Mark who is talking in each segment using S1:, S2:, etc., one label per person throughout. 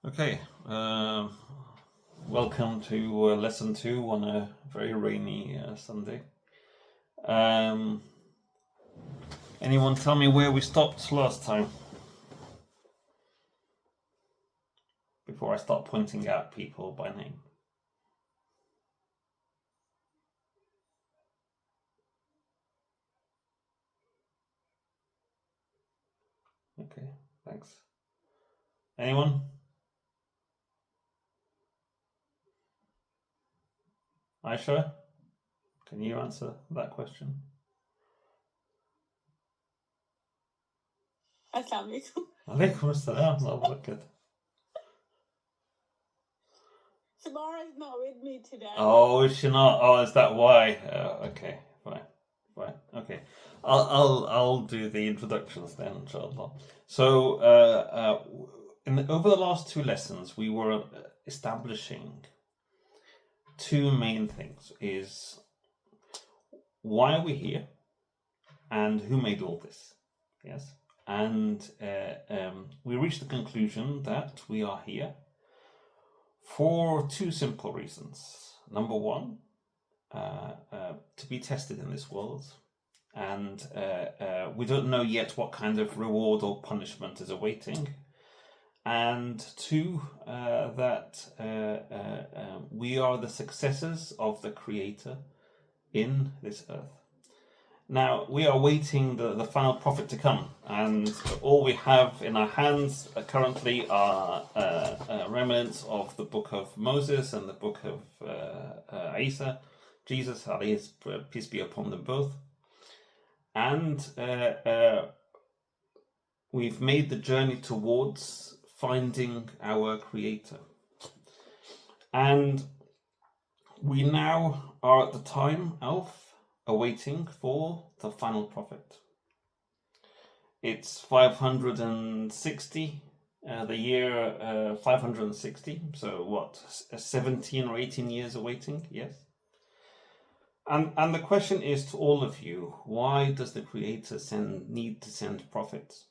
S1: Okay, welcome to lesson 2 on a very rainy Sunday. Anyone tell me where we stopped last time? Before I start pointing out people by name. Okay, thanks. Anyone? Aisha? Can you answer that question?
S2: Assalamu alaikum.
S1: Alaikum assalam. Oh, good.
S2: Samara's not with me today.
S1: Oh, is she not? Oh, is that why? Okay, fine. Okay, I'll do the introductions then, inshallah. So, over the last 2 lessons, we were establishing 2 main things: is why are we here, and who made all this? Yes, and we reached the conclusion that we are here for 2 simple reasons. Number 1, to be tested in this world, and we don't know yet what kind of reward or punishment is awaiting. And 2, that we are the successors of the Creator in this earth. Now, we are waiting the final prophet to come, and all we have in our hands currently are remnants of the book of Moses and the book of Isa, Jesus, peace be upon them both. And we've made the journey towards finding our Creator. And we now are at the time of awaiting for the final prophet. It's 560, the year 560, so what, 17 or 18 years awaiting, yes? And the question is to all of you, why does the Creator need to send prophets?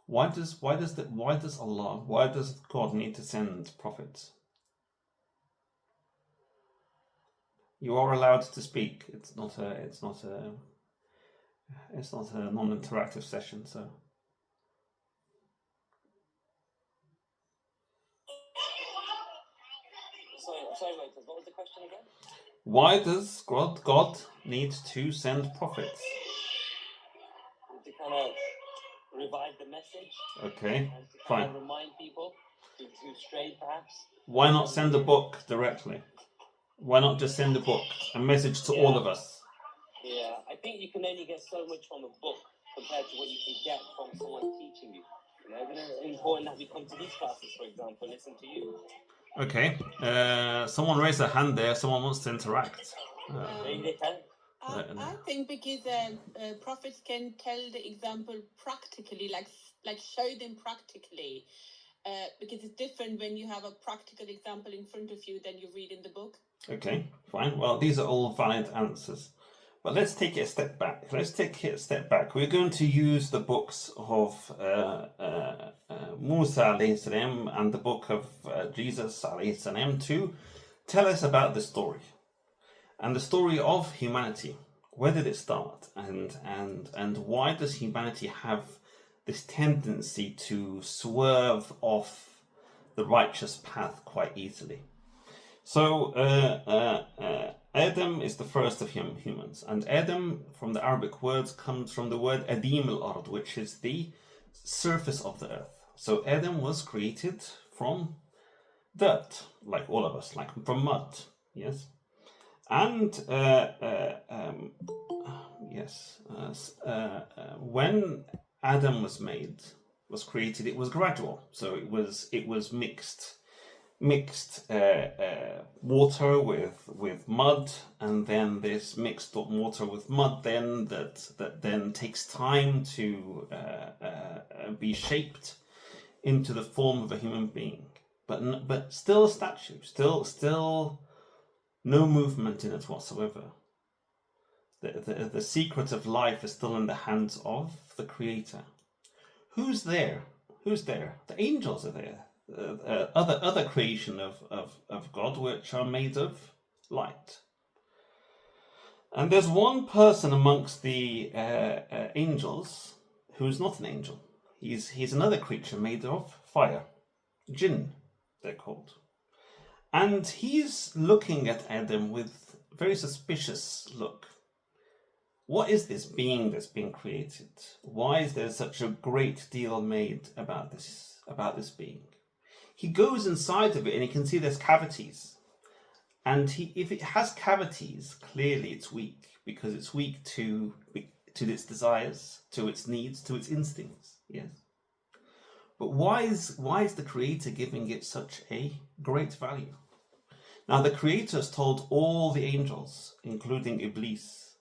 S1: Why does God need to send prophets? You are allowed to speak. It's not a non-interactive session, so.
S3: Sorry, what was the question again?
S1: Why does God need to send prophets?
S3: To kind of revive the message.
S1: Okay,
S3: and to
S1: fine.
S3: Kind of remind people to stray, perhaps.
S1: Why not send a book directly? Why not just send a book, a message to all of us?
S3: Yeah, I think you can only get so much from a book compared to what you can get from someone teaching you. It's important that we come to these classes, for example, and listen to you.
S1: Okay, someone raised a hand there. Someone wants to interact.
S3: Maybe they can.
S2: I think because prophets can tell the example practically, like show them practically, because it's different when you have a practical example in front of you than you read in the book.
S1: Okay, fine. Well, these are all valid answers. But let's take it a step back. We're going to use the books of Musa alayhi salam and the book of Jesus alayhi salam to tell us about the story. And the story of humanity. Where did it start? And why does humanity have this tendency to swerve off the righteous path quite easily? So Adam is the first of humans, and Adam, from the Arabic words, comes from the word Adim al-Ard, which is the surface of the earth. So Adam was created from dirt, like all of us, like from mud, yes? And when Adam was created, it was gradual. So it was mixed water with mud, and then this mixed water with mud that then takes time to be shaped into the form of a human being, but still a statue, still no movement in it whatsoever. the secret of life is still in the hands of the Creator. Who's there? Who's there? The angels are there. Other creation of God, which are made of light. And there's one person amongst the angels who's not an angel. He's another creature made of fire. Jinn, they're called. And he's looking at Adam with a very suspicious look. What is this being that's being created? Why is there such a great deal made about this being? He goes inside of it and he can see there's cavities. And if it has cavities, clearly it's weak, because it's weak to its desires, to its needs, to its instincts. Yes. But why is the Creator giving it such a great value? Now the Creator has told all the angels, including Iblis,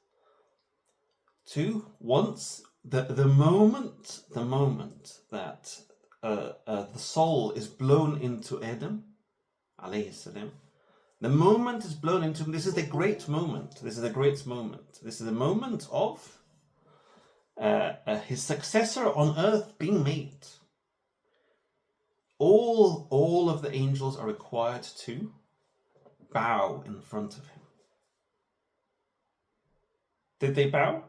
S1: to once the moment that the soul is blown into Adam, alayhi salam, the moment is blown into him. This is the great moment. This is the great moment. This is the moment of his successor on earth being made. All of the angels are required to bow in front of him. Did they bow?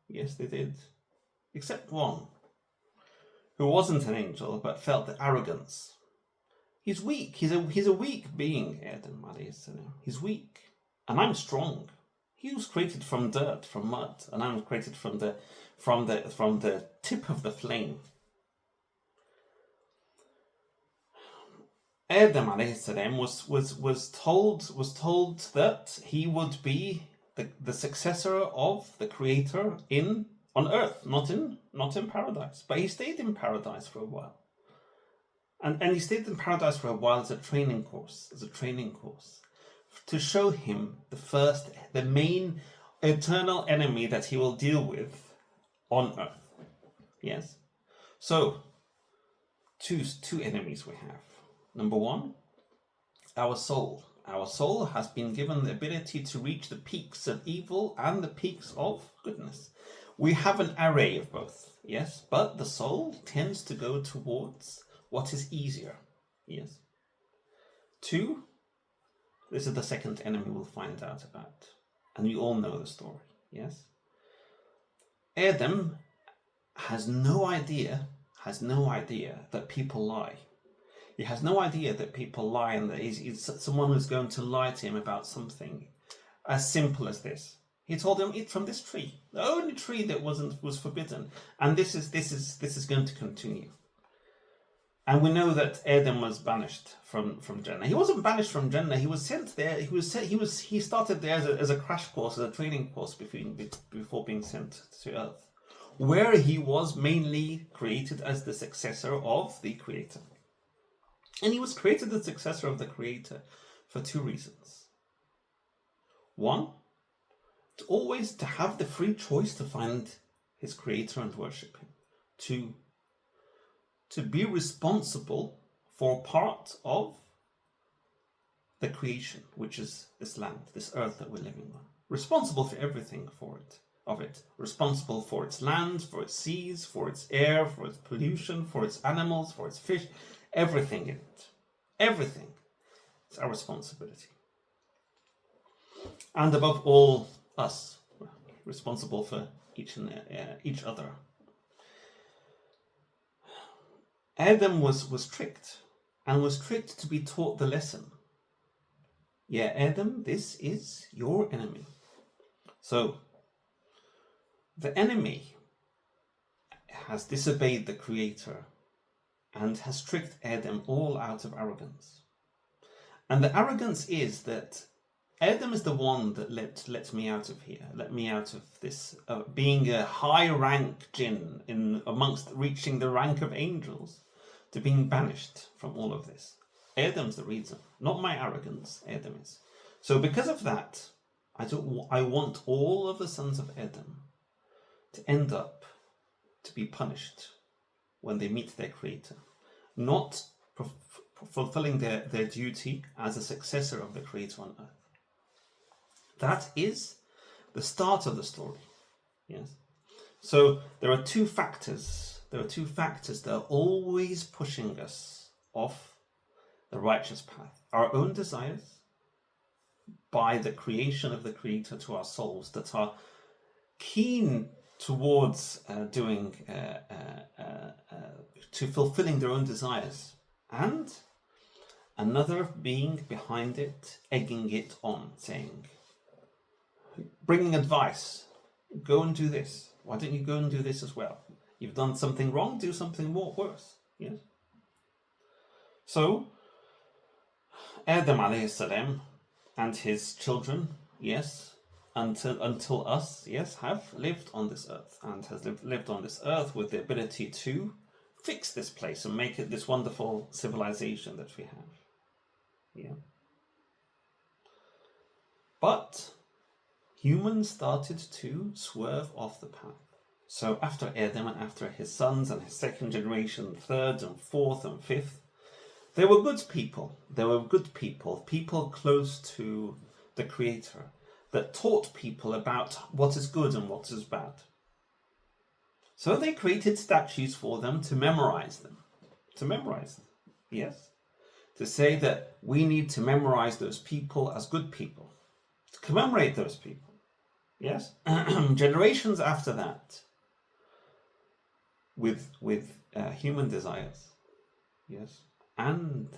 S1: Yes, they did. Except one, who wasn't an angel but felt the arrogance. He's weak. He's a weak being, Adam alayhi salam. He's weak, and I'm strong. He was created from dirt, from mud, and I'm created from the tip of the flame. Adam alayhi salam was told that he would be the successor of the Creator on earth, not in paradise. But he stayed in paradise for a while. And he stayed in paradise for a while as a training course, to show him the main eternal enemy that he will deal with on earth. Yes. So two enemies we have. Number one, our soul. Our soul has been given the ability to reach the peaks of evil and the peaks of goodness. We have an array of both, yes, but the soul tends to go towards what is easier, yes. Two, this is the second enemy we'll find out about, and you all know the story, yes. Adam has no idea that people lie. He has no idea that people lie, and that he's someone who's going to lie to him about something as simple as this. He told him, eat from this tree, the only tree that was forbidden, and this is going to continue. And we know that Adam was banished from Jannah. He wasn't banished from Jannah. He was sent there. He started there as a crash course, as a training course before being sent to earth, where he was mainly created as the successor of the Creator. And he was created the successor of the Creator for two reasons. One, to have the free choice to find his Creator and worship him. Two, to be responsible for part of the creation, which is this land, this earth that we're living on. Responsible for everything of it. Responsible for its land, for its seas, for its air, for its pollution, for its animals, for its fish. Everything in it. Everything. It's our responsibility. And above all, us. Responsible for each other. Adam was tricked. And was tricked to be taught the lesson. Yeah, Adam, this is your enemy. So, the enemy has disobeyed the Creator and has tricked Adam all out of arrogance. And the arrogance is that Adam is the one that let me out of here, let me out of this, being a high rank jinn amongst reaching the rank of angels, to being banished from all of this. Adam's the reason, not my arrogance, Adam is. So because of that, I want all of the sons of Adam to end up to be punished when they meet their Creator, not fulfilling their duty as a successor of the Creator on earth. That is the start of the story. Yes. So there are two factors. There are two factors that are always pushing us off the righteous path. Our own desires by the creation of the Creator to our souls that are keen towards to fulfilling their own desires, and another being behind it, egging it on, saying, bringing advice, go and do this. Why don't you go and do this as well? You've done something wrong, do something worse. Yes. So Adam alayhi salam and his children, yes, until us, yes, have lived on this earth and has lived on this earth with the ability to fix this place and make it this wonderful civilization that we have. Yeah. But humans started to swerve off the path. So after Adam and after his sons and his second generation, third and fourth and fifth, there were good people. There were good people close to the Creator that taught people about what is good and what is bad. So they created statues for them to memorize them. Yes. To say that we need to memorize those people as good people. To commemorate those people. Yes. Generations after that, with human desires. Yes. And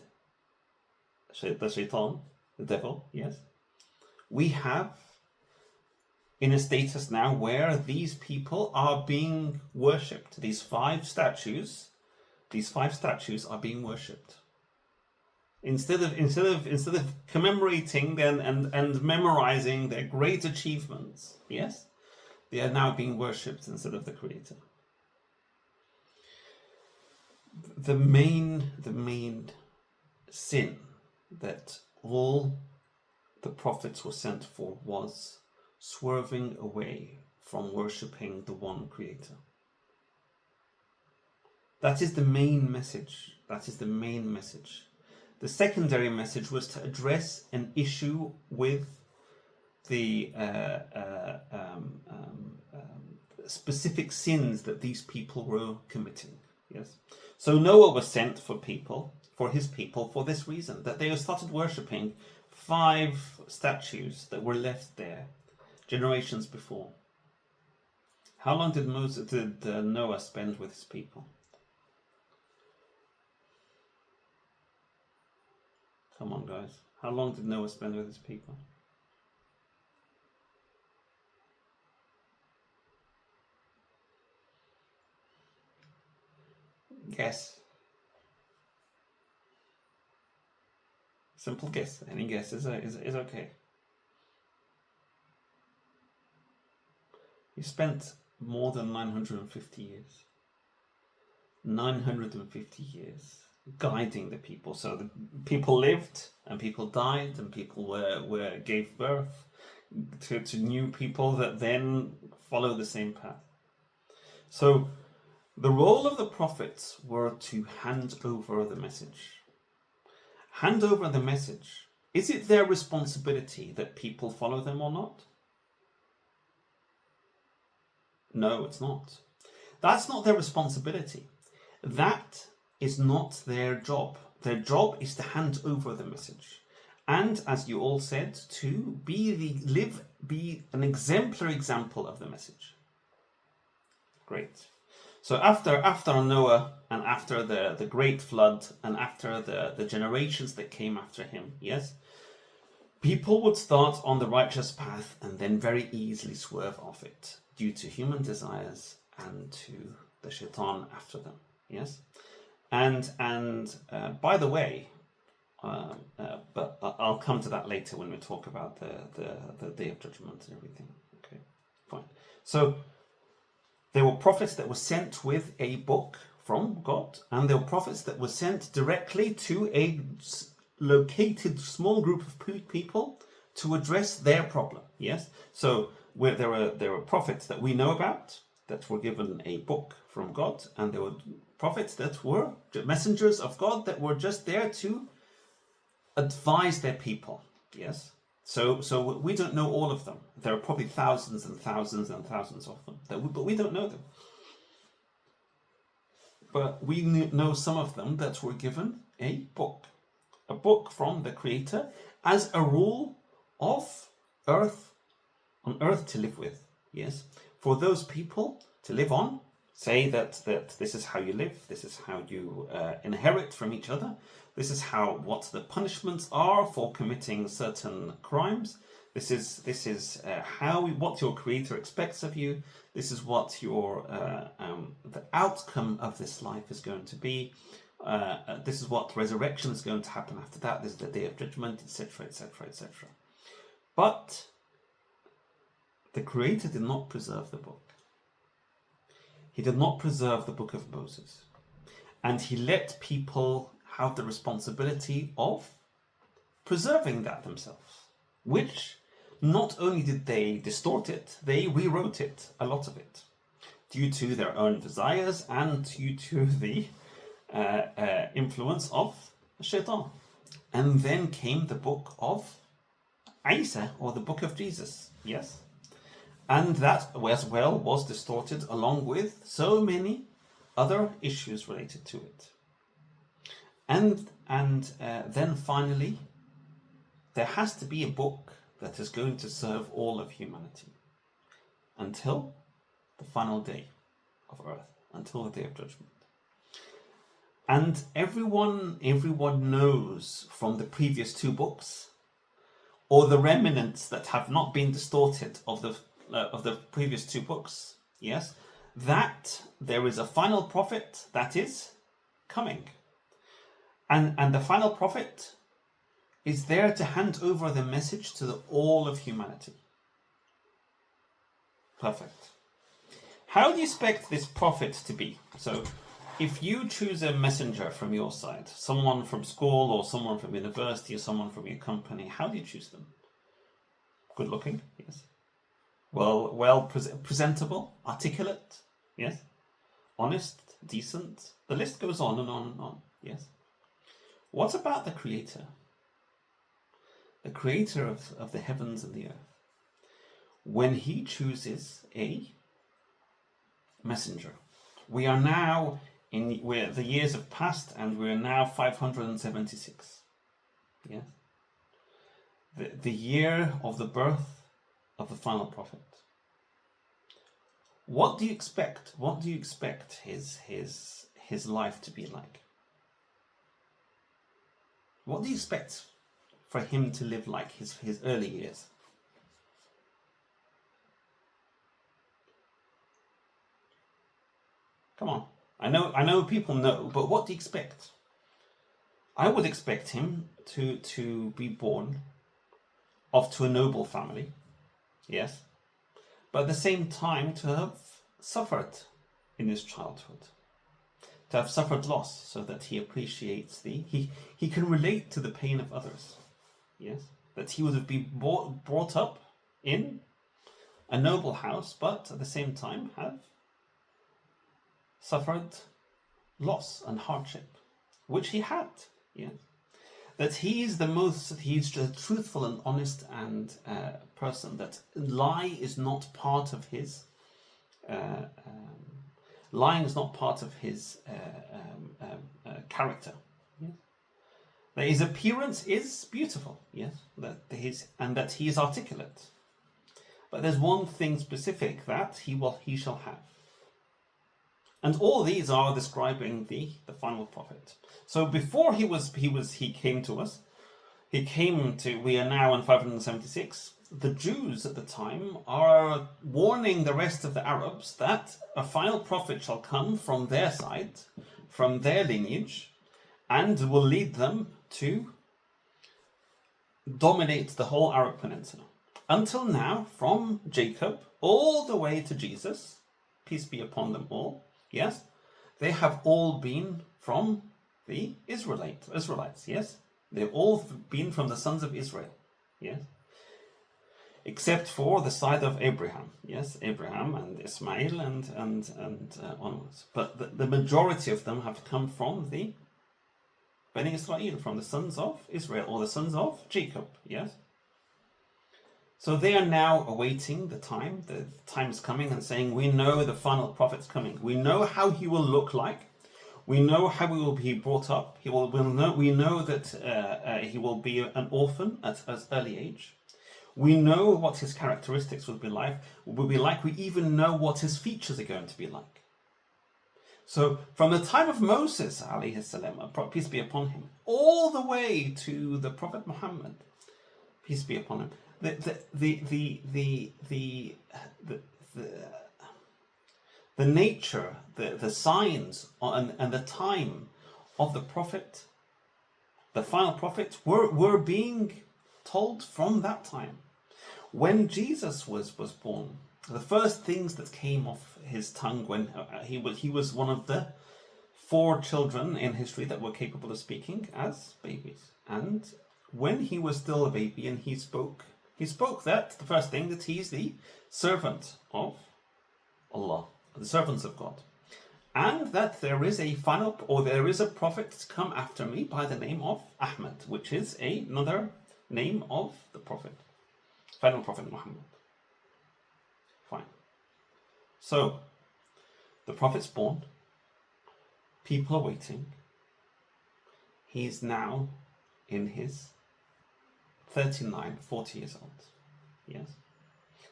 S1: the shaitan, the devil, yes. We have in a status now where these people are being worshipped. These five statues are being worshipped. Instead of commemorating them and memorizing their great achievements, yes, they are now being worshipped instead of the Creator. The main sin that all the prophets were sent for was swerving away from worshipping the one Creator. That is the main message. The secondary message was to address an issue with the specific sins that these people were committing. Yes. So Noah was sent for his people, for this reason, that they started worshipping 5 statues that were left there generations before. How long did Noah spend with his people? Come on, guys. How long did Noah spend with his people? Guess. Simple guess. Any guess is okay. He spent more than 950 years. 950 years guiding the people. So the people lived and people died and people gave birth to new people that then follow the same path. So the role of the prophets were to hand over the message. Hand over the message. Is it their responsibility that people follow them or not? No, it's not. That's not their responsibility. That is not their job. Their job is to hand over the message. And as you all said, to be an exemplary example of the message. Great. So after Noah and after the great flood and after the generations that came after him, yes, people would start on the righteous path and then very easily swerve off it due to human desires and to the shaitan after them, yes. And by the way, but I'll come to that later when we talk about the Day of Judgment and everything. Okay, fine. So there were prophets that were sent with a book from God, and there were prophets that were sent directly to a located small group of people to address their problem. Yes, so where there were prophets that we know about that were given a book from God, and there were prophets that were messengers of God that were just there to advise their people. Yes, So we don't know all of them. There are probably thousands and thousands and thousands of them, but we don't know them. But we know some of them that were given a book from the Creator as a rule of earth, on earth to live with. Yes, for those people to live on. Say that this is how you live. This is how you inherit from each other. This is what the punishments are for committing certain crimes. This is what your Creator expects of you. This is what the outcome of this life is going to be. This is what resurrection is going to happen after that. This is the day of judgment, etc., etc., etc. But the Creator did not preserve the book. He did not preserve the book of Moses. And he let people have the responsibility of preserving that themselves, which not only did they distort it, they rewrote it, a lot of it, due to their own desires and due to the influence of Shaitan. And then came the book of Isa, or the book of Jesus, yes? And that as well was distorted along with so many other issues related to it. And then finally, there has to be a book that is going to serve all of humanity until the final day of earth, until the day of judgment. And everyone knows from the previous two books, or the remnants that have not been distorted of the previous two books, yes, that there is a final prophet that is coming. And the final prophet is there to hand over the message to all of humanity. Perfect. How do you expect this prophet to be? So, if you choose a messenger from your side, someone from school or someone from university or someone from your company, how do you choose them? Good looking, yes. Presentable, articulate, yes. Honest, decent. The list goes on and on and on, yes. What about the Creator? The Creator of the heavens and the earth. When he chooses a messenger, we are now where the years have passed and we're now 576. Yes. The year of the birth of the final prophet. What do you expect? What do you expect his life to be like? What do you expect for him to live like his early years? Come on. I know people know, but what do you expect? I would expect him to be born to a noble family, yes, but at the same time to have suffered in his childhood, to have suffered loss, so that he appreciates he can relate to the pain of others, yes, that he would have been brought up in a noble house, but at the same time have suffered loss and hardship, which he had, yes. That he's the truthful and honest and person. That lie is not part of his. Lying is not part of his character. Yes. That his appearance is beautiful. Yes. That he is articulate. But there's one thing specific that he shall have. And all these are describing the final prophet. So before he came to us, we are now in 576. The Jews at the time are warning the rest of the Arabs that a final prophet shall come from their side, from their lineage, and will lead them to dominate the whole Arab Peninsula. Until now, from Jacob all the way to Jesus, peace be upon them all, yes, they have all been from the Israelites, yes? They've all been from the sons of Israel, yes? Except for the side of Abraham, yes? Abraham and Ismail and onwards. But the majority of them have come from the Beni Israel, from the sons of Israel, or the sons of Jacob, yes? So they are now awaiting the time. The time is coming and saying, we know the final prophet's coming. We know how he will look like. We know how he will be brought up. We know that he will be an orphan at an early age. We know what his characteristics will be like. We even know what his features are going to be like. So from the time of Moses, alayhi salam, peace be upon him, all the way to the Prophet Muhammad, peace be upon him, the nature, the signs, and the time of the prophet, the final prophet, were being told from that time. When Jesus was born, the first things that came off his tongue when he was one of the 4 children in history that were capable of speaking as babies. And when he was still a baby and he spoke that the first thing that he is the servant of Allah, the servants of God, and that there is a prophet to come after me by the name of Ahmad, which is another name of the prophet, final prophet Muhammad. Fine. So the prophet's born. People are waiting. He's now in his 39, 40 years old. Yes.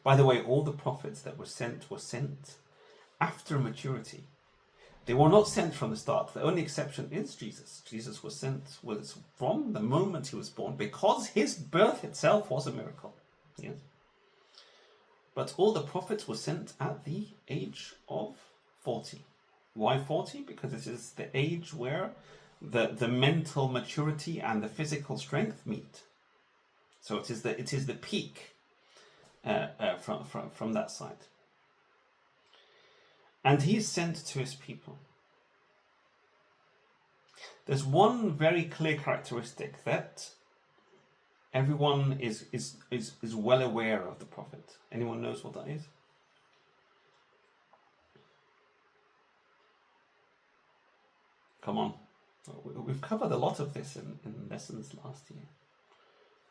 S1: By the way, all the prophets that were sent after maturity. They were not sent from the start. The only exception is Jesus. Jesus was from the moment he was born, because his birth itself was a miracle. Yes. But all the prophets were sent at the age of 40. Why 40? Because it is the age where the mental maturity and the physical strength meet. So it is the peak from that side. And he is sent to his people. There's one very clear characteristic that everyone is well aware of the prophet. Anyone knows what that is? Come on. We've covered a lot of this in lessons last year.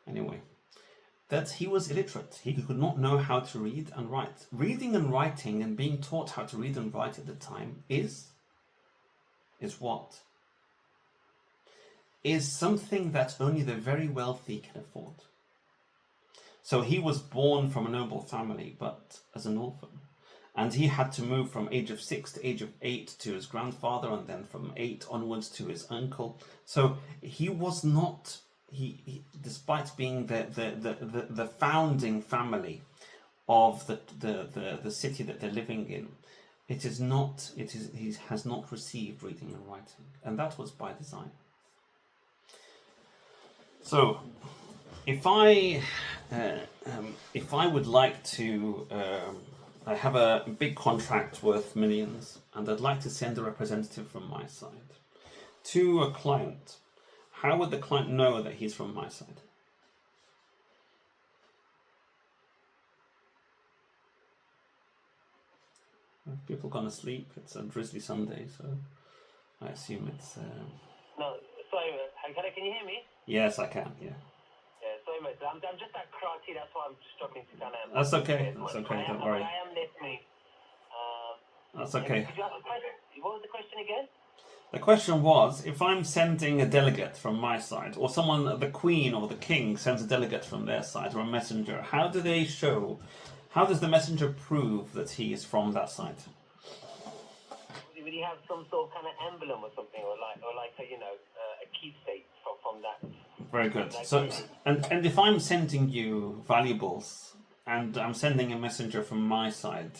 S1: Anyway, that he was illiterate. He could not know how to read and write. Reading and writing and being taught how to read and write at the time is what? Is something that only the very wealthy can afford. So he was born from a noble family, but as an orphan. And he had to move from age of 6 to age of 8 to his grandfather, and then from 8 onwards to his uncle. So he was not, he despite being the founding family of the city that they're living in, he has not received reading and writing, and that was by design. So, if I would like to, I have a big contract worth millions, and I'd like to send a representative from my side to a client, how would the client know that he's from my side? People gone to sleep. It's a drizzly Sunday, so I assume it's.
S3: No, sorry, can you hear me?
S1: Yes, I can. Yeah.
S3: Yeah, sorry, mate. I'm just at karate. That's why I'm struggling to kind of.
S1: That's okay. That's okay. Don't worry.
S3: I am listening.
S1: That's okay.
S3: Could you ask a question? What was the question again?
S1: The question was, if I'm sending a delegate from my side, or someone, the Queen or the King sends a delegate from their side, or a messenger, how does the messenger prove that he is from that side?
S3: Would he have some sort of kind of emblem or something, or like a keepsake from that?
S1: Very good. So, and if I'm sending you valuables, and I'm sending a messenger from my side,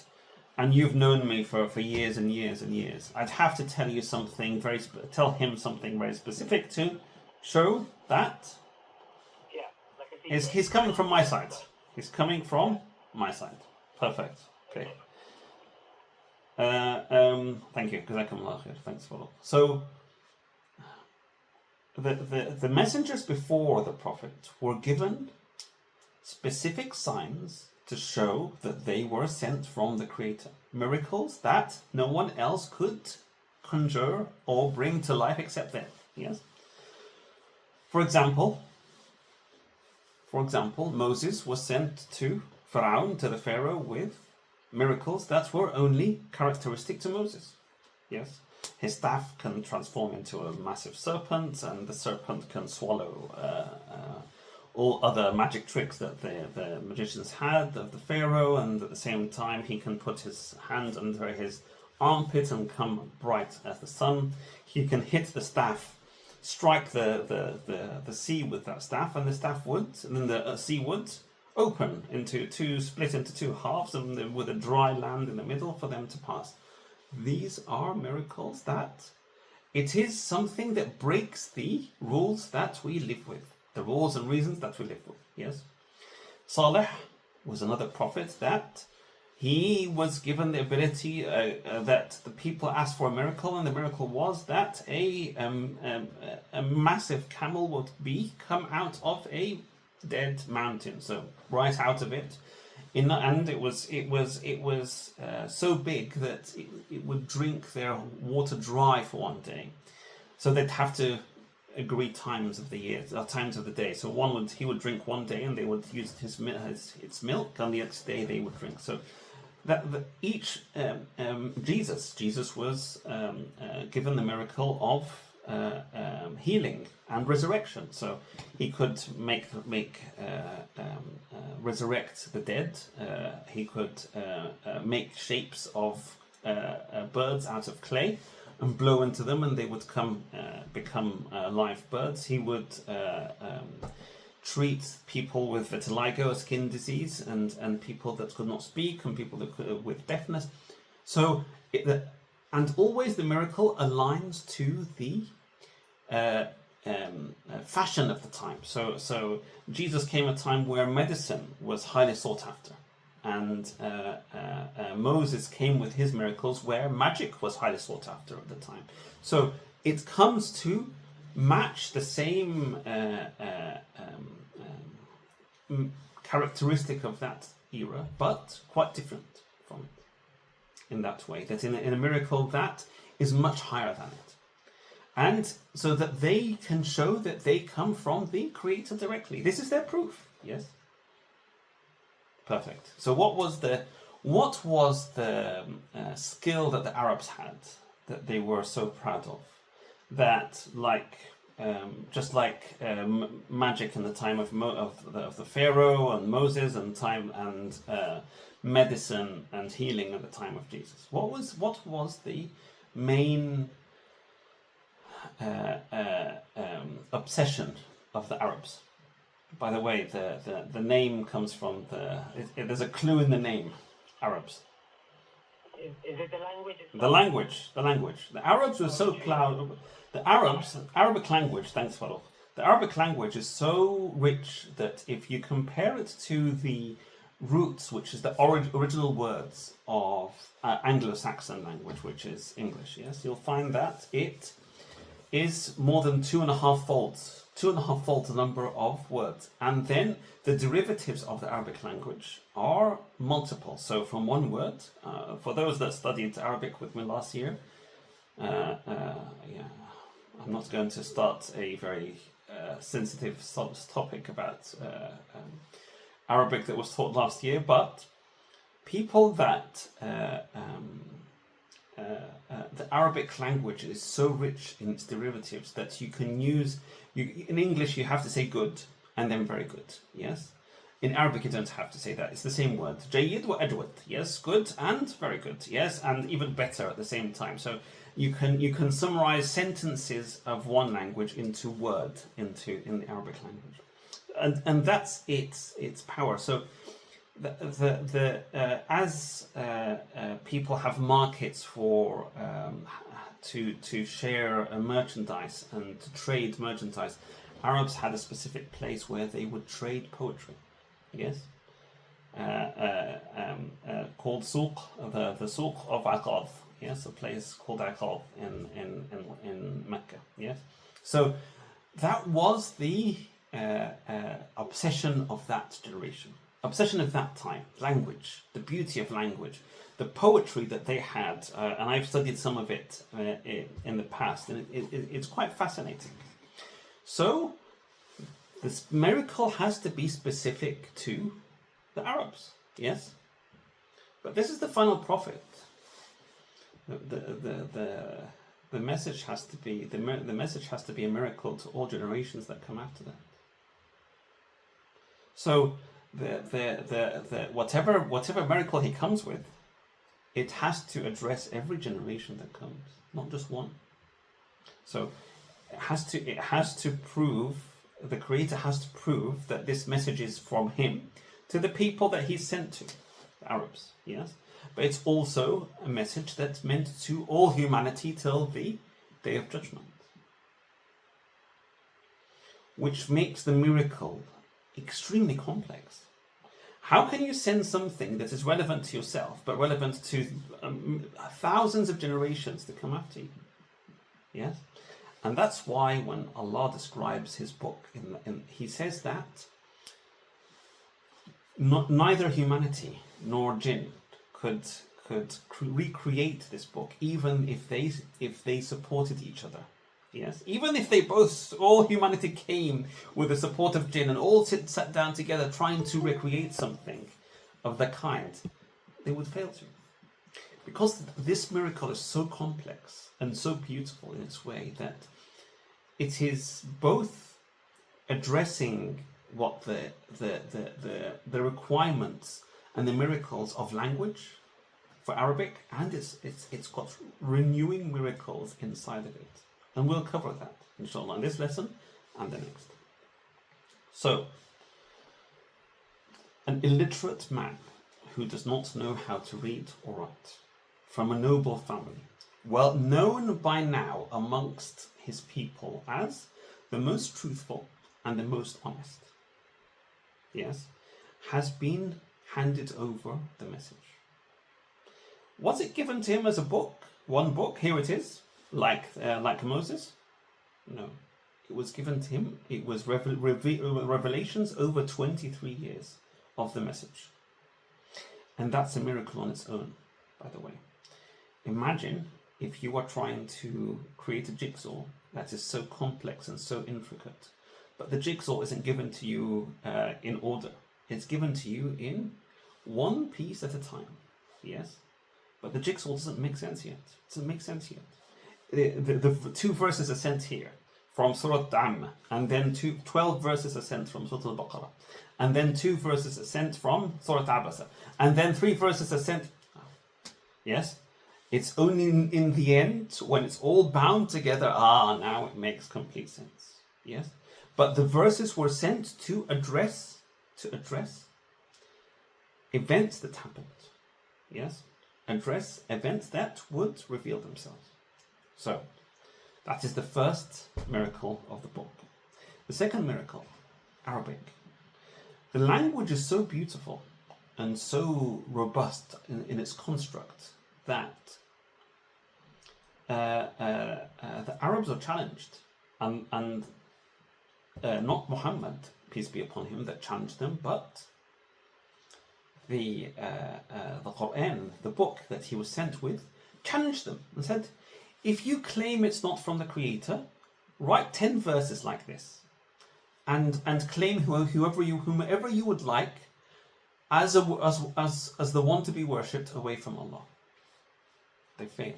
S1: and you've known me for years and years and years, I'd have to tell you something tell him something very specific to show that he's coming from my side. He's coming from my side. Perfect. Okay. Thank you. Jazakumullah khair. Thanks for that. So the messengers before the prophet were given specific signs to show that they were sent from the Creator. Miracles that no one else could conjure or bring to life except them. Yes. For example, for example, Moses was sent to Pharaoh, to the Pharaoh, with miracles that were only characteristic to Moses. Yes, his staff can transform into a massive serpent, and the serpent can swallow all other magic tricks that the magicians had of the Pharaoh, and at the same time he can put his hand under his armpit and come bright as the sun. He can hit the staff, strike the sea with that staff, and the staff would, and then the sea would open into two, split into two halves, and with a dry land in the middle for them to pass. These are miracles that it is something that breaks the rules that we live with, the rules and reasons that we live with. Yes, Saleh was another prophet that he was given the ability that the people asked for a miracle, and the miracle was that a massive camel would come out of a dead mountain, so right out of it, and it was so big that it would drink their water dry for one day. So they'd have to agree times of the year, times of the day. So he would drink one day, and they would use its milk, and the next day they would drink. So Jesus was given the miracle of healing and resurrection. So he could resurrect the dead. He could make shapes of birds out of clay and blow into them, and they would become live birds. He would treat people with vitiligo, a skin disease, and people that could not speak, and people that with deafness. So, and always the miracle aligns to the fashion of the time. So Jesus came at a time where medicine was highly sought after, and Moses came with his miracles where magic was highly sought after at the time. So it comes to match the same characteristic of that era, but quite different from it in that way, that in a miracle that is much higher than it, and so that they can show that they come from the Creator directly. This is their proof. Yes, perfect. So what was the skill that the Arabs had that they were so proud of, that just like magic in the time of the Pharaoh and Moses, and medicine and healing at the time of Jesus? What was the main obsession of the Arabs? By the way, the name comes from there's a clue in the name, Arabs.
S3: Is it the language?
S1: The language. The Arabs were so proud. Arabic language, thanks Farouk. The Arabic language is so rich that if you compare it to the roots, which is the original words of Anglo-Saxon language, which is English, yes, you'll find that it is more than 2.5 folds the number of words. And then the derivatives of the Arabic language are multiple. So from one word, for those that studied Arabic with me last year, I'm not going to start a very sensitive topic about Arabic that was taught last year, but people that the Arabic language is so rich in its derivatives that you can use. In English, you have to say good and then very good. Yes. In Arabic, you don't have to say that. It's the same word. Jayyid wa ajwad. Yes, good and very good. Yes, and even better at the same time. So you can summarize sentences of one language into word in the Arabic language, and that's its power. So as people have markets for to share merchandise and to trade merchandise, Arabs had a specific place where they would trade poetry. Yes, called Souq, the Souq of Aqab. Yes, a place called Aqab in Mecca. Yes, so that was the obsession of that generation, obsession of that time. Language, the beauty of language, the poetry that they had, and I've studied some of it in the past, and it's quite fascinating. So This miracle has to be specific to the Arabs, yes? But this is the final prophet. The message has to be the message has to be a miracle to all generations that come after that. So the whatever miracle he comes with, it has to address every generation that comes, not just one. So it has to prove, the Creator has to prove that this message is from him to the people that he's sent to, the Arabs, yes? But it's also a message that's meant to all humanity till the Day of Judgment. Which makes the miracle extremely complex. How can you send something that is relevant to yourself, but relevant to thousands of generations to come after you? Yes? And that's why when Allah describes his book, he says that neither humanity nor jinn could recreate this book, even if they supported each other. Yes, even if all humanity came with the support of jinn and all sat down together trying to recreate something of the kind, they would fail to. Because this miracle is so complex and so beautiful in its way that it is both addressing what the requirements and the miracles of language for Arabic, and it's got renewing miracles inside of it. And we'll cover that, inshallah, in this lesson and the next. So, an illiterate man who does not know how to read or write, from a noble family, well known by now amongst his people as the most truthful and the most honest, yes, has been handed over the message. Was it given to him as a book? One book, here it is, like Moses? No. It was given to him, it was revelations over 23 years of the message. And that's a miracle on its own, by the way. Imagine if you are trying to create a jigsaw that is so complex and so intricate, but the jigsaw isn't given to you in order. It's given to you in one piece at a time, yes? But the jigsaw doesn't make sense yet. It doesn't make sense yet. The 2 verses are sent here from Surah Amma, and then 12 verses are sent from Surah Al-Baqarah, and then 2 verses are sent from Surah Abasa, and then 3 verses are sent. Yes? It's only in the end, when it's all bound together, now it makes complete sense. Yes? But the verses were sent to address events that happened. Yes? Address events that would reveal themselves. So, that is the first miracle of the book. The second miracle, Arabic. The language is so beautiful and so robust in its construct that the Arabs are challenged, and not Muhammad, peace be upon him, that challenged them, but the Quran, the book that he was sent with, challenged them and said, if you claim it's not from the Creator, write 10 verses like this, and claim whomever you would like as the one to be worshipped away from Allah. They failed.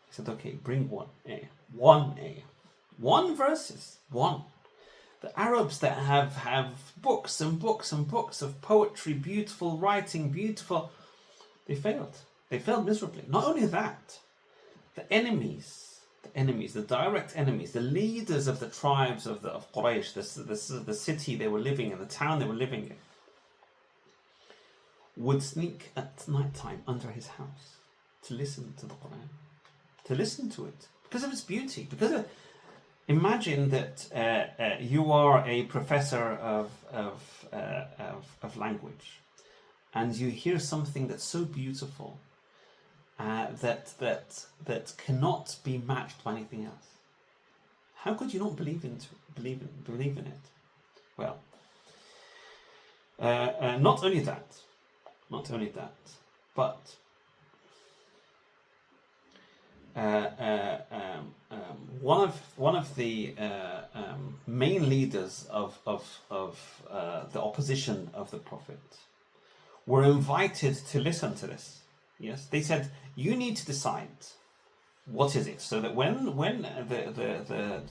S1: He said, okay, bring one ayah. 1 verses, 1. The Arabs that have books and books and books of poetry, beautiful writing, beautiful, they failed. They failed miserably. Not only that, the enemies, the direct enemies, the leaders of the tribes of Quraysh, the city they were living in, the town they were living in, would sneak at night time under his house to listen to the Quran, to listen to it because of its beauty. Imagine that you are a professor of language, and you hear something that's so beautiful that cannot be matched by anything else. How could you not believe in it? Well, not only that, but one of the main leaders of the opposition of the Prophet were invited to listen to this. Yes, they said, you need to decide what is it, so that when the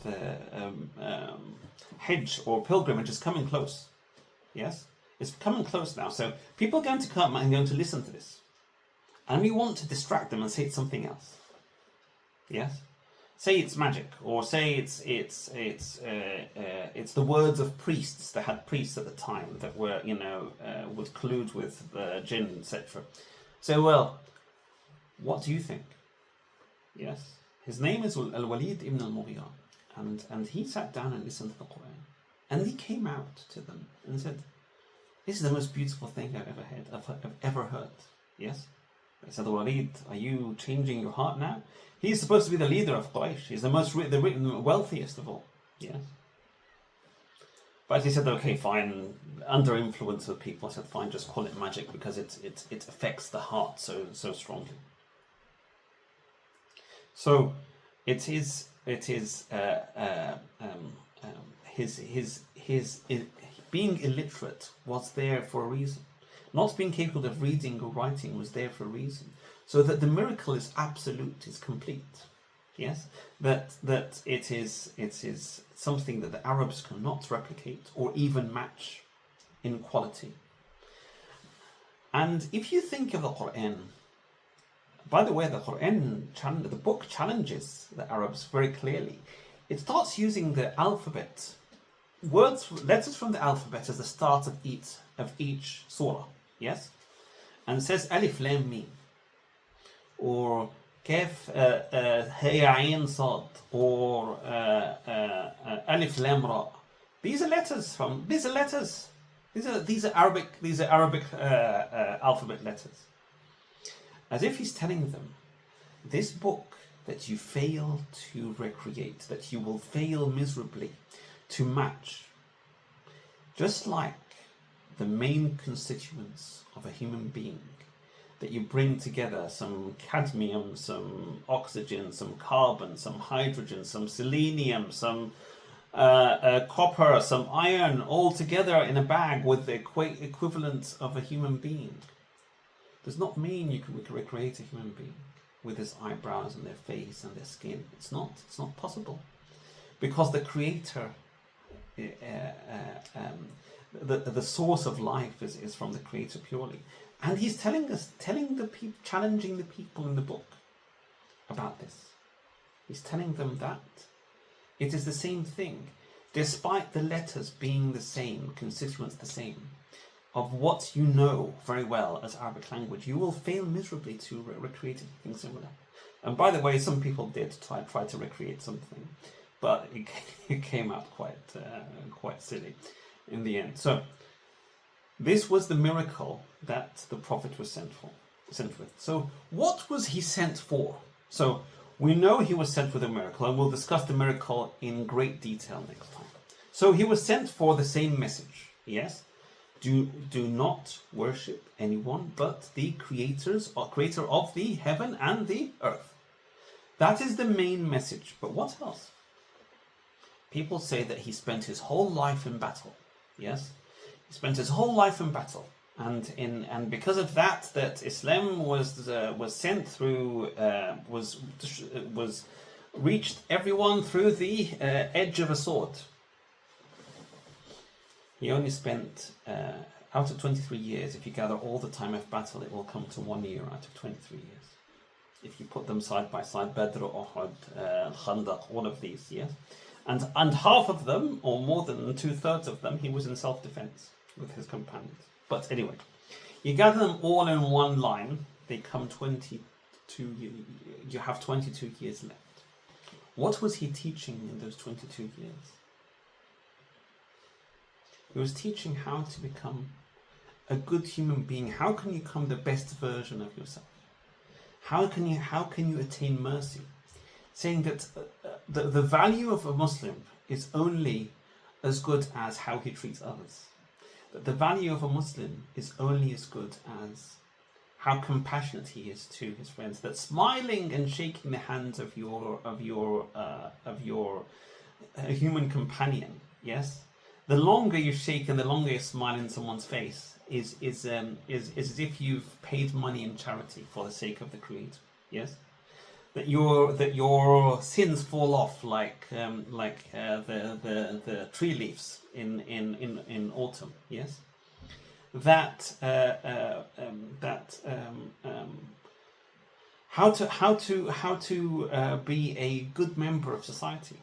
S1: Hajj or pilgrimage is coming close, yes, it's coming close now. So people are going to come and going to listen to this, and we want to distract them and say it's something else. Yes, say it's magic, or say it's the words of priests. They had priests at the time that were would collude with jinn, etc. So, well, what do you think? Yes, his name is Al-Walid ibn al-Mughira, and he sat down and listened to the Quran, and he came out to them and said, "This is the most beautiful thing I've ever heard." Yes, they said, "Walid, are you changing your heart now?" He's supposed to be the leader of Quraysh. He's the wealthiest of all. Yes, but he said, "Okay, fine." Under influence of people, I said, "Fine, just call it magic because it affects the heart so strongly." So it is his being illiterate was there for a reason. Not being capable of reading or writing was there for a reason. So that the miracle is absolute, is complete. Yes, that it is something that the Arabs cannot replicate or even match in quality. And if you think of the Quran, by the way, the book challenges the Arabs very clearly. It starts using the alphabet, letters from the alphabet as the start of each surah. Yes, and it says Alif Lam Mim, or Kaf Ha Ain Sad, or Alif Lam Ra. These are letters. These are Arabic alphabet letters. As if he's telling them, this book that you fail to recreate, that you will fail miserably to match, just like the main constituents of a human being, that you bring together some cadmium, some oxygen, some carbon, some hydrogen, some selenium, some copper, some iron, all together in a bag with the equivalent of a human being, does not mean you can recreate a human being with his eyebrows and their face and their skin. It's not possible, because the creator, the source of life is from the creator purely. And he's challenging the people in the book about this. He's telling them that it is the same thing, despite the letters being the same, constituents the same, of what you know very well as Arabic language, you will fail miserably to recreate anything similar. And by the way, some people did try to recreate something, but it came out quite silly in the end. So this was the miracle that the Prophet was sent with. So what was he sent for? So we know he was sent with a miracle, and we'll discuss the miracle in great detail next time. So he was sent for the same message. Yes. Do not worship anyone but the creator of the heaven and the earth. That is the main message. But what else? People say that he spent his whole life in battle. Yes, he spent his whole life in battle, and because of that Islam was sent through was reached everyone through the edge of a sword. He only spent, out of 23 years, if you gather all the time of battle, it will come to 1 year out of 23 years. If you put them side by side, Badr, Uhud, Khandaq, all of these, yes? And half of them, or more than 2/3 of them, he was in self-defense with his companions. But anyway, you gather them all in one line, they come 22, you have 22 years left. What was he teaching in those 22 years? He was teaching how to become a good human being. How can you become the best version of yourself? How can you attain mercy? Saying that the value of a Muslim is only as good as how he treats others. That the value of a Muslim is only as good as how compassionate he is to his friends. That smiling and shaking the hands of your a human companion, yes, the longer you shake and the longer you smile in someone's face is as if you've paid money in charity for the sake of the Creator. Yes, that your sins fall off like the tree leaves in autumn. Yes, that how to be a good member of society,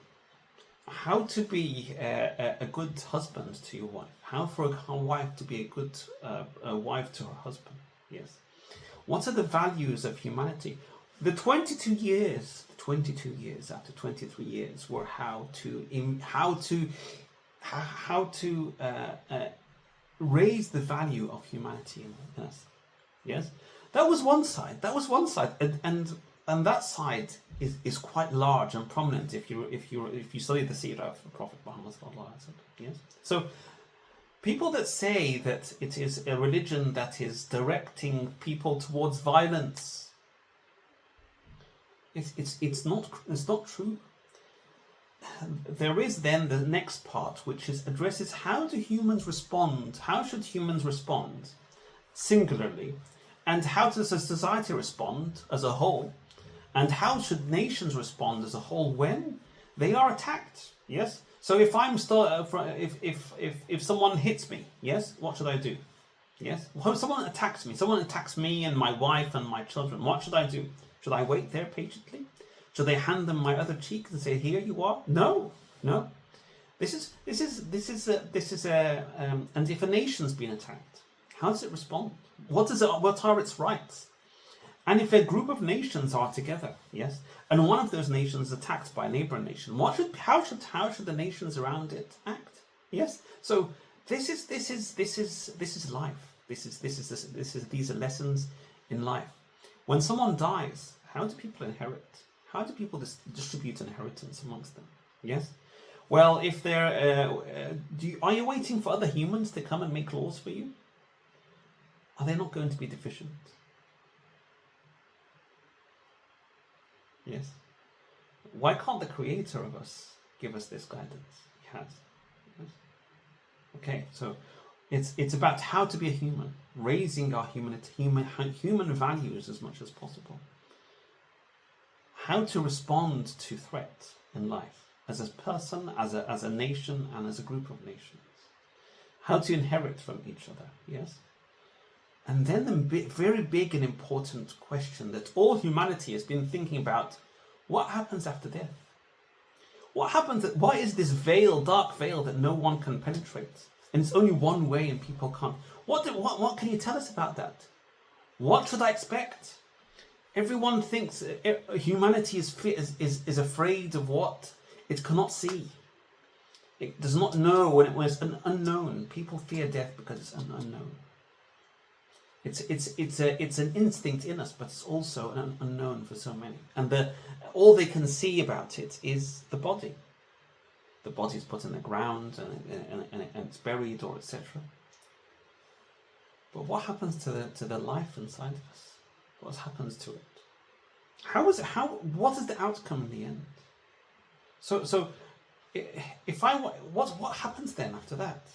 S1: how to be a good husband to your wife, how for a wife to be a good wife to her husband. Yes, what are the values of humanity? The 22 years after 23 years were how to raise the value of humanity in us. Yes, that was one side. And that side is quite large and prominent if you study the seerah of the Prophet Muhammad sallallahu alaihi wasallam. Yes, so people that say that it is a religion that is directing people towards violence, it's not true. There is then the next part, which addresses how do humans respond? How should humans respond singularly, and how does a society respond as a whole, and how should nations respond as a whole when they are attacked? Yes. So if I'm still if someone hits me, yes, what should I do? Yes. Well, someone attacks me and my wife and my children. What should I do? Should I wait there patiently? Should they hand them my other cheek and say, "Here you are"? No. This is and if a nation's been attacked, how does it respond? What are its rights? And if a group of nations are together, yes, and one of those nations is attacked by a neighboring nation, how should the nations around it act? Yes. So this is life. These are lessons in life. When someone dies, how do people inherit? How do people distribute inheritance amongst them? Yes. Well, if they're, are you waiting for other humans to come and make laws for you? Are they not going to be deficient? Yes. Why can't the Creator of us give us this guidance? He has. Yes. Okay, so it's about how to be a human, raising our humanity, human values as much as possible. How to respond to threat in life, as a person, as a nation, and as a group of nations. How to inherit from each other, yes? And then the very big and important question that all humanity has been thinking about: what happens after death? What happens? Why is this veil, dark veil, that no one can penetrate? And it's only one way, and people can't. What can you tell us about that? What should I expect? Everyone thinks humanity is afraid of what it cannot see. It does not know when it was an unknown. People fear death because it's an unknown. It's an instinct in us, but it's also an unknown for so many. And all they can see about it is the body. The body is put in the ground and it's buried, or etc. But what happens to the life inside of us? What happens to it? What is the outcome in the end? So what happens then after that?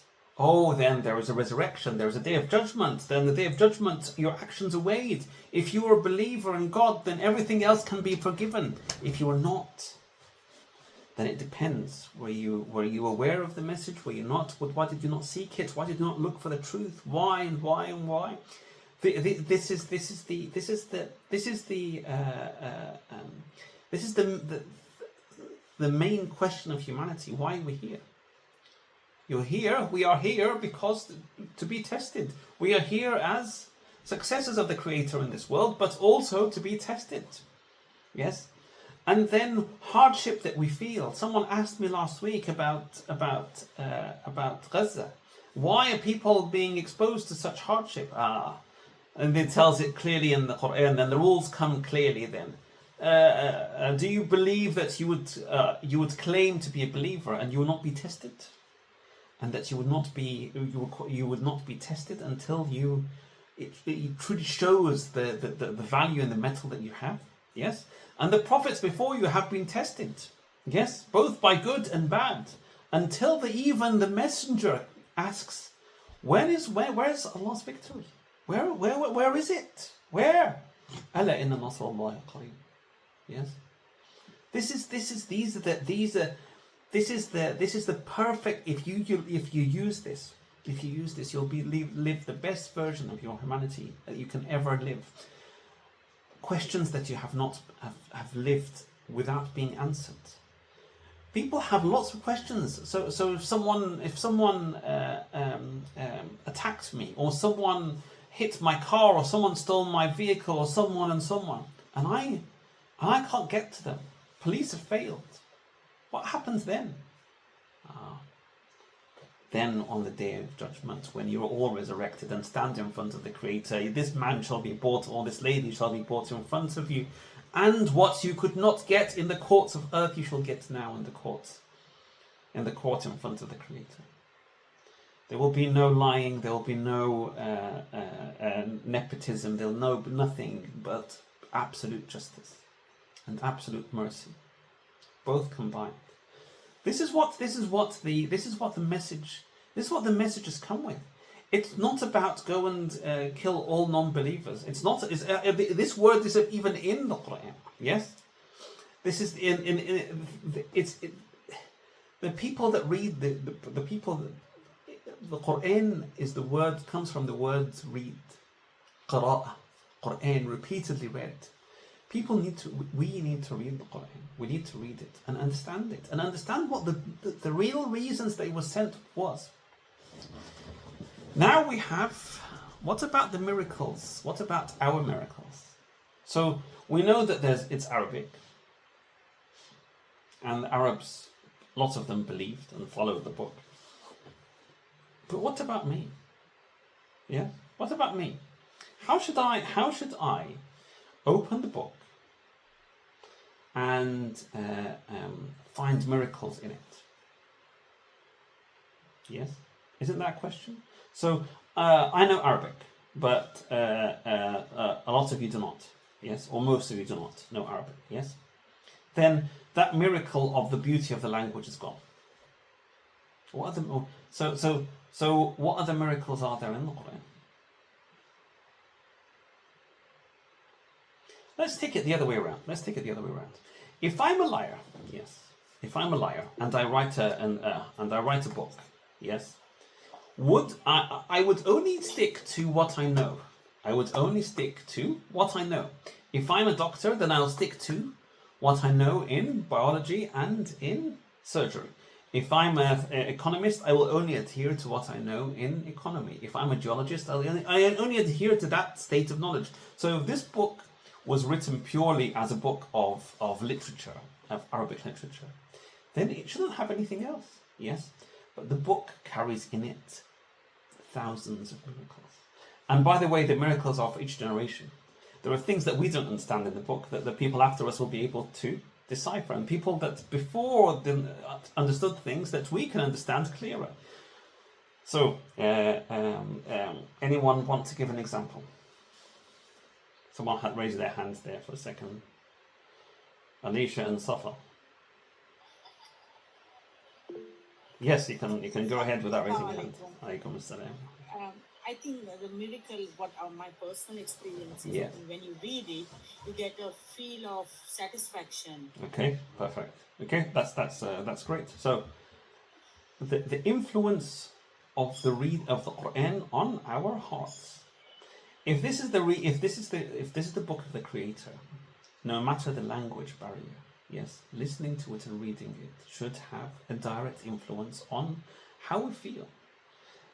S1: Oh, then there is a resurrection, there is a day of judgment. Then the day of judgment, your actions are weighed. If you are a believer in God, then everything else can be forgiven. If you are not, then it depends. Were you aware of the message? Were you not? Why did you not seek it? Why did you not look for the truth? Why and why and why? This is the main question of humanity. Why are we here? We are here because to be tested. We are here as successors of the Creator in this world, but also to be tested. Yes? And then hardship that we feel. Someone asked me last week about Gaza. Why are people being exposed to such hardship? And it tells it clearly in the Quran, and the rules come clearly then. Do you believe that you would claim to be a believer and you will not be tested? And that you would not be tested until it truly shows the value in the metal that you have. Yes, and the prophets before you have been tested. Yes, both by good and bad, until even the messenger asks, where's Allah's victory? Where is it? Where? Ala inna nasrallahi qareeb. Yes. This is the perfect. If you use this, you'll live the best version of your humanity that you can ever live. Questions that you have not have lived without being answered. People have lots of questions. So if someone attacked me, or someone hit my car, or someone stole my vehicle, or someone, and I can't get to them. Police have failed. What happens then? Then on the day of judgment, when you are all resurrected and stand in front of the Creator, this man shall be brought, or this lady shall be brought in front of you, and what you could not get in the courts of earth, you shall get now in the court in front of the Creator. There will be no lying, there will be no nepotism, there will be nothing but absolute justice and absolute mercy, both combined. This is what the messages come with. It's not about go and kill all non-believers. It's not. This word is even in the Quran. Yes, this is the people that read the people. The Quran is the word, comes from the word read. Qira'ah, Quran, repeatedly read. We need to read the Quran. We need to read it and understand it, and understand what the real reasons they were sent was. Now we have, what about the miracles? What about our miracles? So we know that it's Arabic, and the Arabs, lots of them believed and followed the book. But what about me? Yeah, what about me? How should I open the book and find miracles in it? Yes, isn't that a question? So I know Arabic, but a lot of you do not. Yes, or most of you do not know Arabic. Yes, then that miracle of the beauty of the language is gone. What are the so what other miracles are there in the Quran? Let's take it the other way around. If I'm a liar, yes. If I'm a liar and I write a book, yes. I would only stick to what I know. If I'm a doctor, then I'll stick to what I know in biology and in surgery. If I'm an economist, I will only adhere to what I know in economy. If I'm a geologist, I only adhere to that state of knowledge. So if this book was written purely as a book of literature, of Arabic literature, then it shouldn't have anything else. Yes, but the book carries in it thousands of miracles. And by the way, the miracles are for each generation. There are things that we don't understand in the book that the people after us will be able to decipher, and people that before understood things that we can understand clearer. So, anyone want to give an example? Someone had raised their hands there for a second. Alicia and Safa. Yes, you can go ahead without raising your hand. Alaikum assalam.
S4: I think the miracle, what are my personal experience is,
S1: Yeah.
S4: when you read it, you get a feel of satisfaction.
S1: Okay, perfect. Okay, that's great. So, the influence of the Quran on our hearts. If this is the book of the Creator, no matter the language barrier, yes, listening to it and reading it should have a direct influence on how we feel.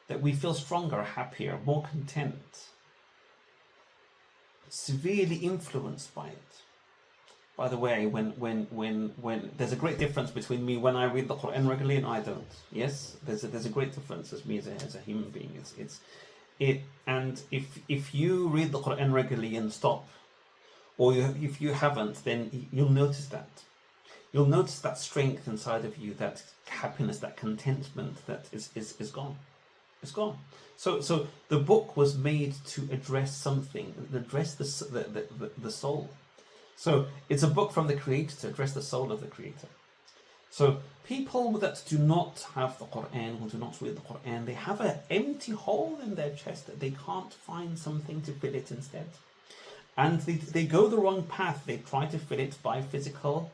S1: That we feel stronger, happier, more content, severely influenced by it. By the way, when there's a great difference between me when I read the Quran regularly and I don't. Yes, there's a great difference as me as a human being. And if you read the Quran regularly and stop, or if you haven't, then you'll notice that. You'll notice that strength inside of you, that happiness, that contentment that is gone. It's gone. So the book was made to address something, address the soul. So it's a book from the Creator to address the soul of the Creator. So people that do not have the Quran, who do not read the Quran, they have an empty hole in their chest that they can't find something to fill it instead. And they go the wrong path. They try to fill it by physical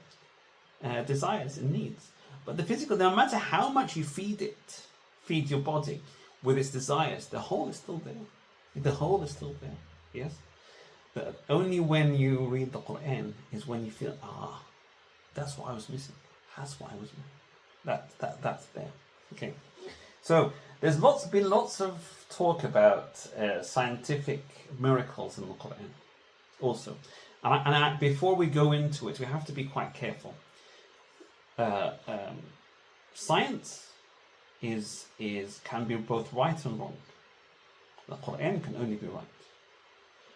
S1: desires and needs. But the physical, no matter how much you feed your body with its desires, the hole is still there. The hole is still there. Yes? But only when you read the Quran is when you feel, that's what I was missing. That's what I was missing. That's there. Okay. So there's been lots of talk about scientific miracles in the Quran also. And before we go into it, we have to be quite careful. Science can be both right and wrong. The Quran can only be right.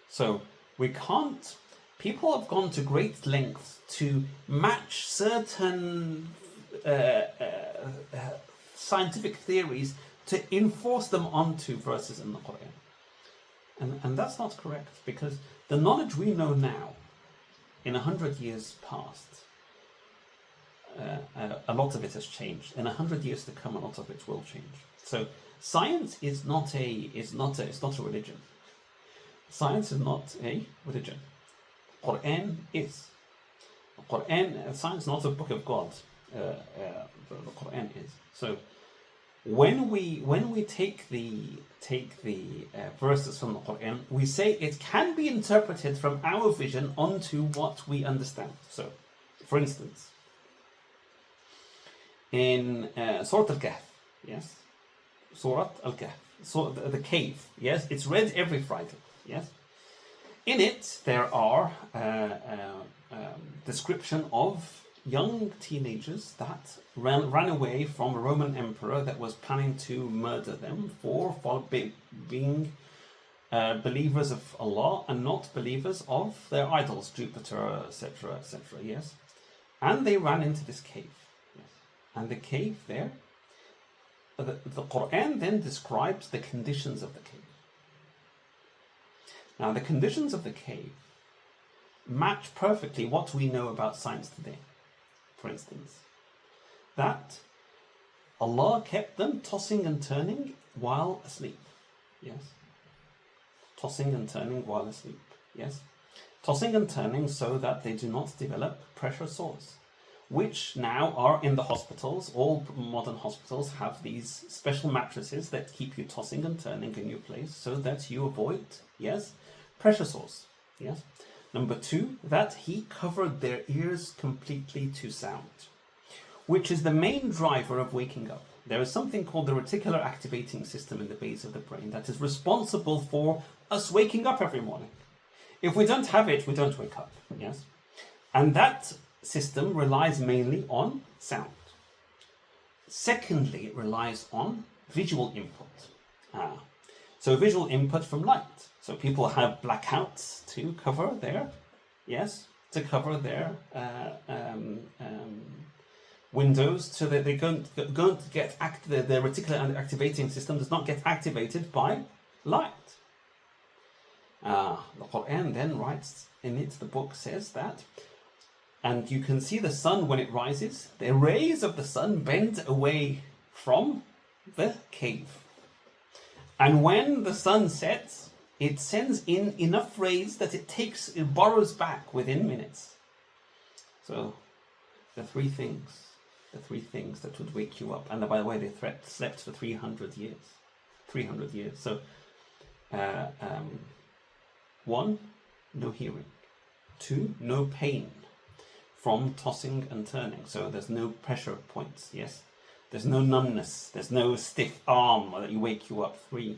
S1: So we can't. People have gone to great lengths to match certain scientific theories to enforce them onto verses in the Quran. And that's not correct, because the knowledge we know now, in 100 years past, a lot of it has changed. In 100 years to come, a lot of it will change. So science is not a religion. Science is not a religion. Quran is. Science is not a book of God. The Quran is. So when we take the verses from the Quran, we say it can be interpreted from our vision onto what we understand. So, for instance, in Surah Al-Kahf, yes, Surah Al-Kahf, so the cave, yes, it's read every Friday, yes. In it, there are description of young teenagers that ran away from a Roman emperor that was planning to murder them for being believers of Allah and not believers of their idols, Jupiter, etc., etc., yes. And they ran into this cave. Yes. And the cave there, the Quran then describes the conditions of the cave. Now, the conditions of the cave match perfectly what we know about science today. For instance, that Allah kept them tossing and turning while asleep. Yes. Tossing and turning while asleep. Yes. Tossing and turning so that they do not develop pressure sores, which now are in the hospitals. All modern hospitals have these special mattresses that keep you tossing and turning in your place so that you avoid, yes, pressure sores. Yes. Number two, that he covered their ears completely to sound, which is the main driver of waking up. There is something called the reticular activating system in the base of the brain that is responsible for us waking up every morning. If we don't have it, we don't wake up. Yes. And that system relies mainly on sound. Secondly, it relies on visual input. So visual input from light. So people have blackouts to cover their, windows, so that they don't get the reticular activating system does not get activated by light. The Quran then writes in it, the book says that, and you can see the sun when it rises, the rays of the sun bend away from the cave. And when the sun sets, it sends in enough rays that it borrows back within minutes. So the three things that would wake you up. And by the way, they slept for 300 years. 300 years. So, one, no hearing. Two, no pain from tossing and turning. So there's no pressure points, yes. There's no numbness. There's no stiff arm that you wake you up. Three,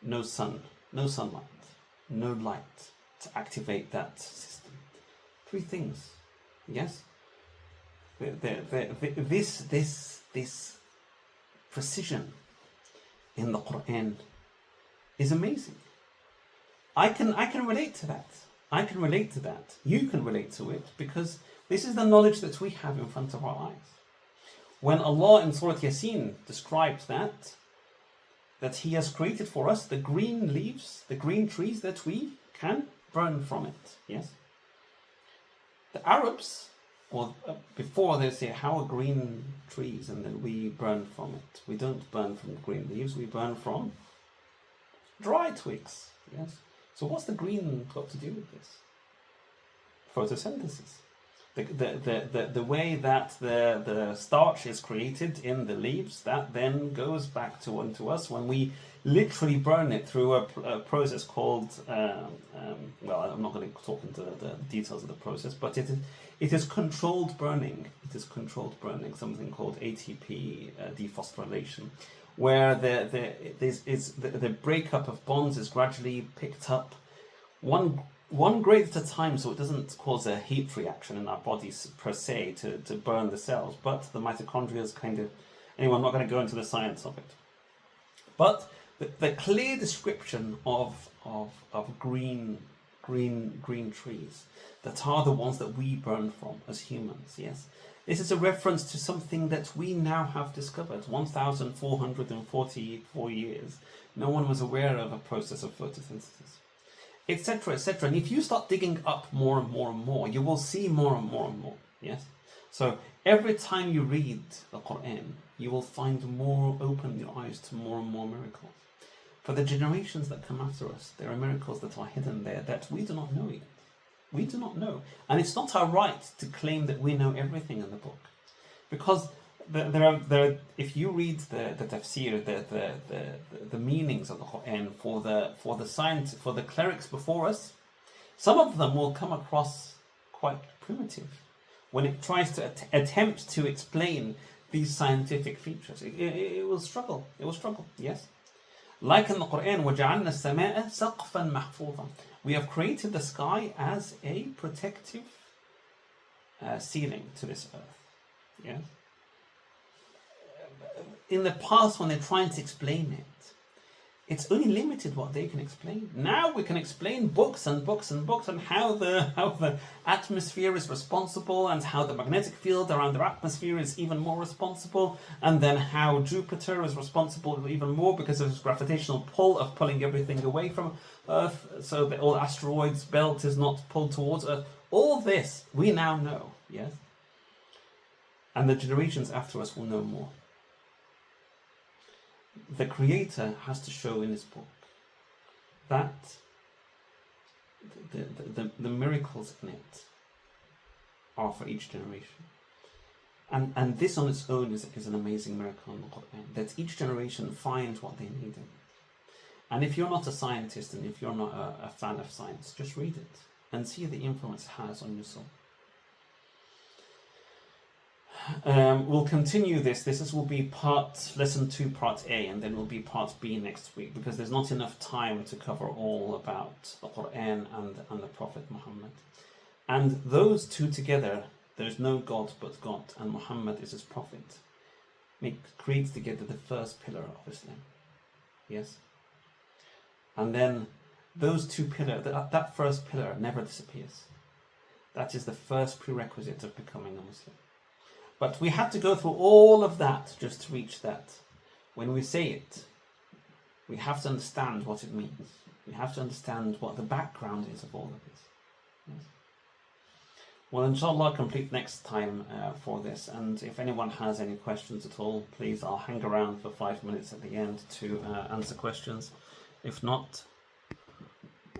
S1: no sun, no sunlight, no light to activate that system. Three things, yes. This precision in the Quran is amazing. I can relate to that. I can relate to that. You can relate to it, because this is the knowledge that we have in front of our eyes. When Allah in Surah Yasin describes that He has created for us the green leaves, the green trees that we can burn from it. Yes. The Arabs or before they say, how are green trees? And then we burn from it. We don't burn from green leaves, we burn from dry twigs. Yes. So what's the green got to do with this? Photosynthesis. The way that the starch is created in the leaves, that then goes back to us when we literally burn it through a process called, well, I'm not going to talk into the details of the process, but it is controlled burning. It is controlled burning, something called ATP dephosphorylation, where the breakup of bonds is gradually picked up one grade at a time, so it doesn't cause a heat reaction in our bodies per se to burn the cells, but the mitochondria is kind of, anyway, I'm not going to go into the science of it. But the clear description of green trees that are the ones that we burn from as humans, yes. This is a reference to something that we now have discovered. 1,444 years, no one was aware of a process of photosynthesis, etc., etc. And if you start digging up more and more and more, you will see more and more and more. Yes. So every time you read the Quran, you will find more, open your eyes to more and more miracles. For the generations that come after us, there are miracles that are hidden there that we do not know yet. We do not know, and it's not our right to claim that we know everything in the book, because there are if you read the tafsir, the meanings of the Quran for the science, for the clerics before us, some of them will come across quite primitive when it tries to attempt to explain these scientific features. It will struggle. It will struggle. Yes, like in the Quran, وَجَعَلْنَا السَّمَاءَ سَقْفًا مَحْفُوظًا. We have created the sky as a protective ceiling to this earth. Yes. In the past, when they're trying to explain it, it's only limited what they can explain. Now we can explain books and books and books on how the atmosphere is responsible, and how the magnetic field around the atmosphere is even more responsible, and then how Jupiter is responsible even more because of his gravitational pull of pulling everything away from Earth, so that all asteroids belt is not pulled towards Earth. All this we now know, yes? And the generations after us will know more. The Creator has to show in his book that the miracles in it are for each generation. And this on its own is an amazing miracle in the Quran, that each generation finds what they need in it. And if you're not a scientist, and if you're not a fan of science, just read it and see the influence it has on your soul. We'll continue this. This will be lesson 2, part A, and then will be part B next week, because there's not enough time to cover all about the Quran and the Prophet Muhammad. And those two together, there's no God but God, and Muhammad is his prophet, creates together the first pillar of Islam. Yes? And then those two pillars, that first pillar never disappears. That is the first prerequisite of becoming a Muslim. But we had to go through all of that just to reach that. When we say it, we have to understand what it means. We have to understand what the background is of all of this. Yes. Well, inshallah, I'll complete next time for this. And if anyone has any questions at all, please, I'll hang around for 5 minutes at the end to answer questions. If not,